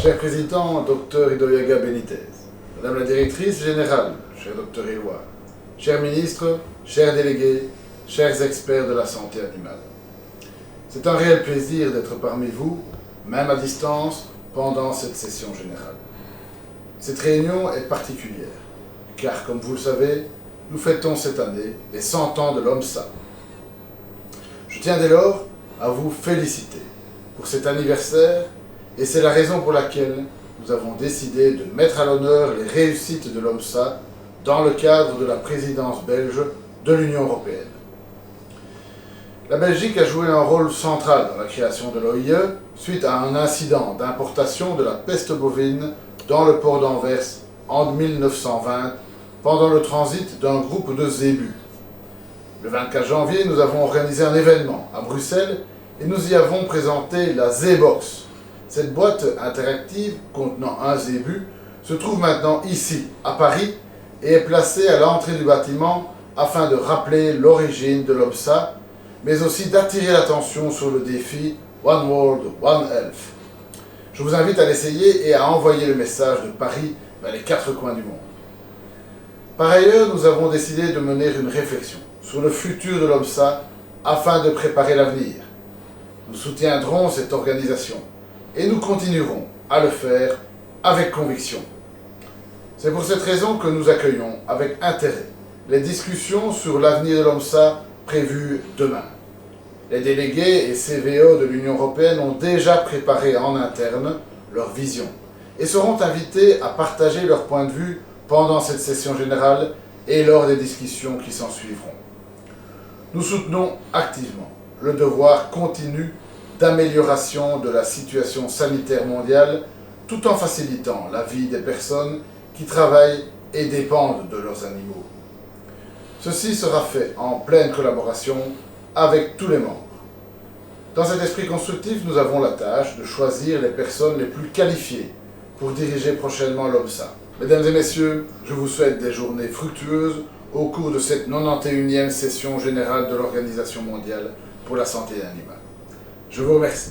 Cher Président, Dr Idoyaga Benitez, Madame la Directrice Générale, cher Dr Éloire, chers ministres, chers délégués, chers experts de la santé animale. C'est un réel plaisir d'être parmi vous, même à distance, pendant cette session générale. Cette réunion est particulière, car comme vous le savez, nous fêtons cette année les 100 ans de l'OMSA. Je tiens dès lors à vous féliciter pour cet anniversaire et c'est la raison pour laquelle nous avons décidé de mettre à l'honneur les réussites de l'OMSA dans le cadre de la présidence belge de l'Union européenne. La Belgique a joué un rôle central dans la création de l'OIE suite à un incident d'importation de la peste bovine dans le port d'Anvers en 1920 pendant le transit d'un groupe de zébus. Le 24 janvier, nous avons organisé un événement à Bruxelles et nous y avons présenté la Z-Box. Cette boîte interactive contenant un zébu se trouve maintenant ici, à Paris, et est placée à l'entrée du bâtiment afin de rappeler l'origine de l'OMSA, mais aussi d'attirer l'attention sur le défi One World, One Health. Je vous invite à l'essayer et à envoyer le message de Paris vers les 4 coins du monde. Par ailleurs, nous avons décidé de mener une réflexion sur le futur de l'OMSA afin de préparer l'avenir. Nous soutiendrons cette organisation et nous continuerons à le faire avec conviction. C'est pour cette raison que nous accueillons avec intérêt les discussions sur l'avenir de l'OMSA prévues demain. Les délégués et CVO de l'Union européenne ont déjà préparé en interne leur vision et seront invités à partager leur point de vue pendant cette session générale et lors des discussions qui s'en suivront. Nous soutenons activement le devoir continu d'amélioration de la situation sanitaire mondiale tout en facilitant la vie des personnes qui travaillent et dépendent de leurs animaux. Ceci sera fait en pleine collaboration avec tous les membres. Dans cet esprit constructif, nous avons la tâche de choisir les personnes les plus qualifiées pour diriger prochainement l'OMSA. Mesdames et messieurs, je vous souhaite des journées fructueuses au cours de cette 91e session générale de l'Organisation mondiale pour la santé animale. Je vous remercie.